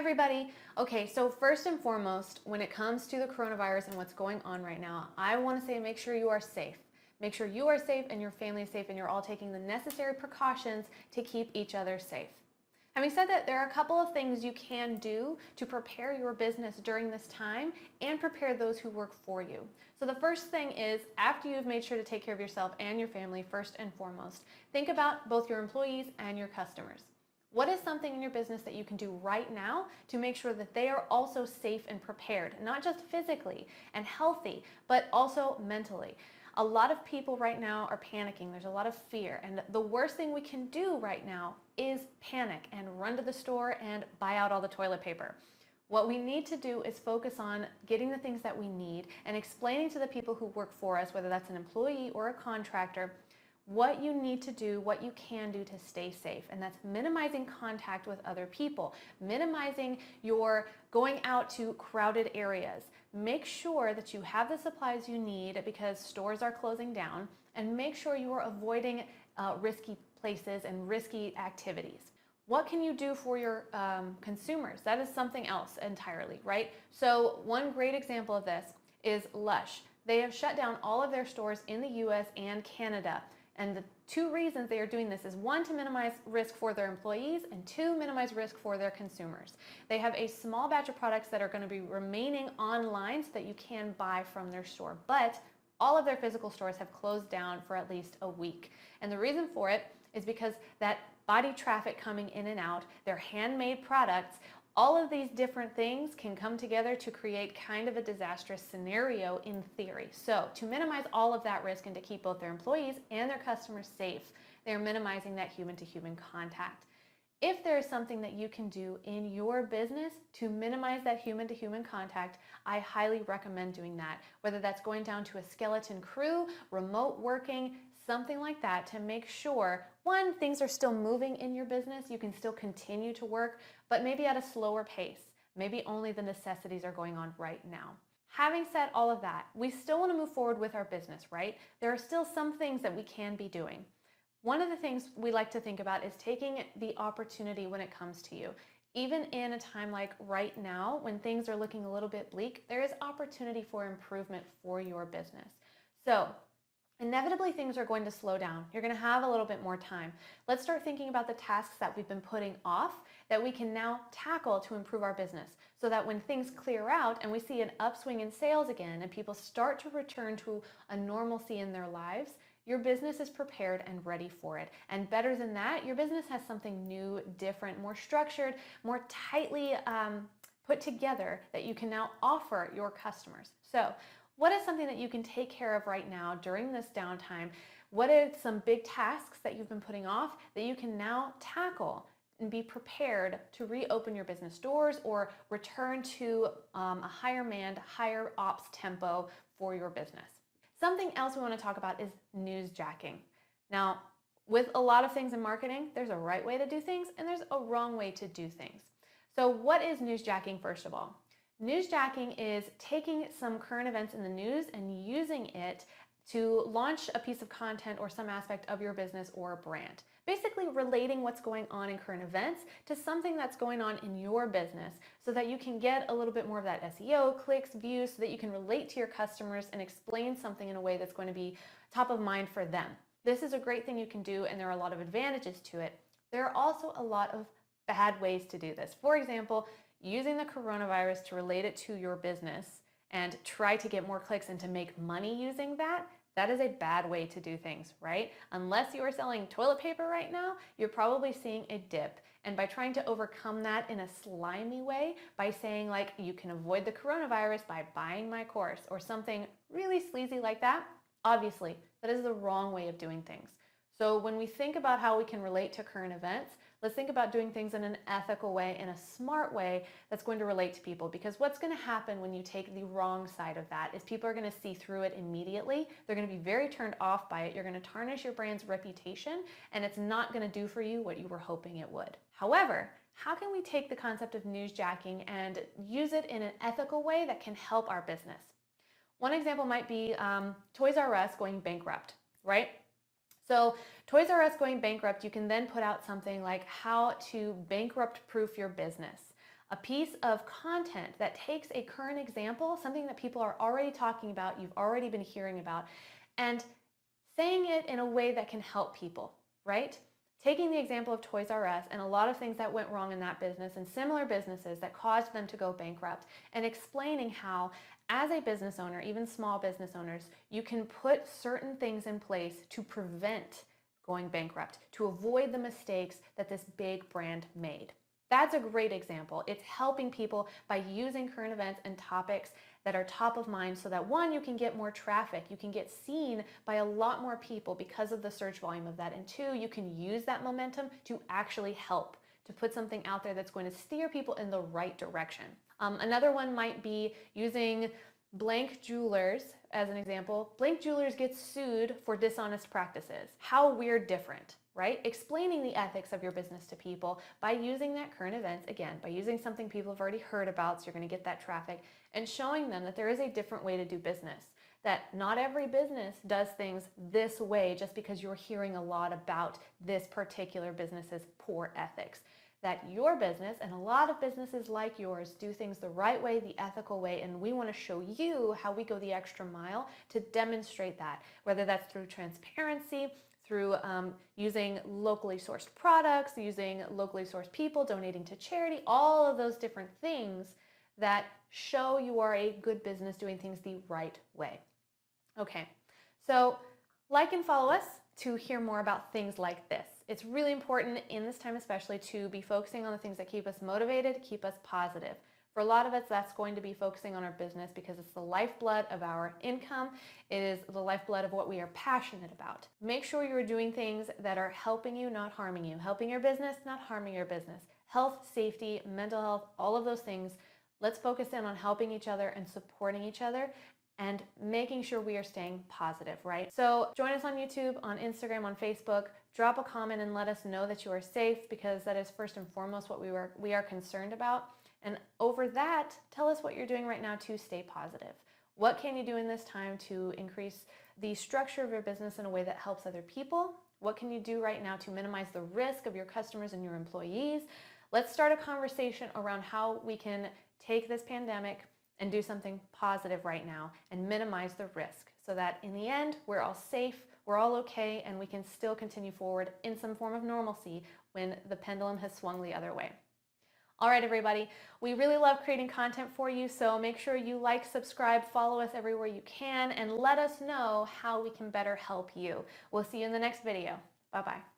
everybody. Okay, so first and foremost, when it comes to the coronavirus and what's going on right now, I want to say make sure you are safe. Make sure you are safe and your family is safe and you're all taking the necessary precautions to keep each other safe. Having said that, there are a couple of things you can do to prepare your business during this time and prepare those who work for you. So the first thing is, after you've made sure to take care of yourself and your family first and foremost, think about both your employees and your customers. What is something in your business that you can do right now to make sure that they are also safe and prepared, not just physically and healthy, but also mentally? A lot of people right now are panicking. There's a lot of fear. And the worst thing we can do right now is panic and run to the store and buy out all the toilet paper. What we need to do is focus on getting the things that we need and explaining to the people who work for us, whether that's an employee or a contractor, what you need to do, what you can do to stay safe. And that's minimizing contact with other people, minimizing your going out to crowded areas. Make sure that you have the supplies you need because stores are closing down, and make sure you are avoiding risky places and risky activities. What can you do for your consumers? That is something else entirely, right? So one great example of this is Lush. They have shut down all of their stores in the US and Canada. And the two reasons they are doing this is, one, to minimize risk for their employees, and two, minimize risk for their consumers. They have a small batch of products that are going to be remaining online so that you can buy from their store. But all of their physical stores have closed down for at least a week. And the reason for it is because that body traffic coming in and out, their handmade products, all of these different things can come together to create kind of a disastrous scenario in theory. So to minimize all of that risk and to keep both their employees and their customers safe, they're minimizing that human-to-human contact. If there is something that you can do in your business to minimize that human-to-human contact, I highly recommend doing that. Whether that's going down to a skeleton crew, remote working, something like that, to make sure, one, things are still moving in your business, you can still continue to work, but maybe at a slower pace. Maybe only the necessities are going on right now. Having said all of that, we still want to move forward with our business, right? There are still some things that we can be doing. One of the things we like to think about is taking the opportunity when it comes to you. Even in a time like right now, when things are looking a little bit bleak, there is opportunity for improvement for your business. So inevitably, things are going to slow down. You're going to have a little bit more time. Let's start thinking about the tasks that we've been putting off that we can now tackle to improve our business, so that when things clear out and we see an upswing in sales again and people start to return to a normalcy in their lives, your business is prepared and ready for it. And better than that, your business has something new, different, more structured, more tightly put together that you can now offer your customers. So what is something that you can take care of right now during this downtime? What are some big tasks that you've been putting off that you can now tackle and be prepared to reopen your business doors or return to a higher manned, higher ops tempo for your business? Something else we want to talk about is NewsJacking. Now, with a lot of things in marketing, there's a right way to do things and there's a wrong way to do things. So what is NewsJacking, first of all? NewsJacking is taking some current events in the news and using it to launch a piece of content or some aspect of your business or brand. Basically relating what's going on in current events to something that's going on in your business so that you can get a little bit more of that SEO, clicks, views, so that you can relate to your customers and explain something in a way that's going to be top of mind for them. This is a great thing you can do, and there are a lot of advantages to it. There are also a lot of bad ways to do this. For example, using the coronavirus to relate it to your business and try to get more clicks and to make money using that, that is a bad way to do things, right? Unless you are selling toilet paper right now, you're probably seeing a dip. And by trying to overcome that in a slimy way, by saying like, you can avoid the coronavirus by buying my course or something really sleazy like that, obviously, that is the wrong way of doing things. So when we think about how we can relate to current events, let's think about doing things in an ethical way, in a smart way that's going to relate to people. Because what's going to happen when you take the wrong side of that is people are going to see through it immediately. They're going to be very turned off by it. You're going to tarnish your brand's reputation, and it's not going to do for you what you were hoping it would. However, how can we take the concept of newsjacking and use it in an ethical way that can help our business? One example might be Toys R Us going bankrupt, right? So Toys R Us going bankrupt, you can then put out something like how to bankrupt proof your business. a piece of content that takes a current example, something that people are already talking about, you've already been hearing about, and saying it in a way that can help people, right? Taking the example of Toys R Us and a lot of things that went wrong in that business and similar businesses that caused them to go bankrupt, and explaining how, as a business owner, even small business owners, you can put certain things in place to prevent going bankrupt, to avoid the mistakes that this big brand made. That's a great example. It's helping people by using current events and topics that are top of mind so that, one, you can get more traffic, you can get seen by a lot more people because of the search volume of that, and two, you can use that momentum to actually help, to put something out there that's going to steer people in the right direction. Another one might be using Blank Jewelers as an example. Blank Jewelers gets sued for dishonest practices. How we're different, right? Explaining the ethics of your business to people by using that current event, again, by using something people have already heard about, so you're going to get that traffic, and showing them that there is a different way to do business, that not every business does things this way just because you're hearing a lot about this particular business's poor ethics. That your business, and a lot of businesses like yours, do things the right way, the ethical way, and we want to show you how we go the extra mile to demonstrate that, whether that's through transparency, through using locally sourced products, using locally sourced people, donating to charity, all of those different things that show you are a good business doing things the right way. Okay, so like and follow us to hear more about things like this. It's really important in this time especially to be focusing on the things that keep us motivated, keep us positive. For a lot of us, that's going to be focusing on our business because it's the lifeblood of our income. It is the lifeblood of what we are passionate about. Make sure you're doing things that are helping you, not harming you. Helping your business, not harming your business. Health, safety, mental health, all of those things. Let's focus in on helping each other and supporting each other and making sure we are staying positive, right? So join us on YouTube, on Instagram, on Facebook. Drop a comment and let us know that you are safe, because that is first and foremost what we are concerned about. And over that, tell us what you're doing right now to stay positive. What can you do in this time to increase the structure of your business in a way that helps other people? What can you do right now to minimize the risk of your customers and your employees? Let's start a conversation around how we can take this pandemic and do something positive right now and minimize the risk so that in the end, we're all safe, we're all okay, and we can still continue forward in some form of normalcy when the pendulum has swung the other way. All right, everybody, we really love creating content for you, so make sure you like, subscribe, follow us everywhere you can, and let us know how we can better help you. We'll see you in the next video. Bye-bye.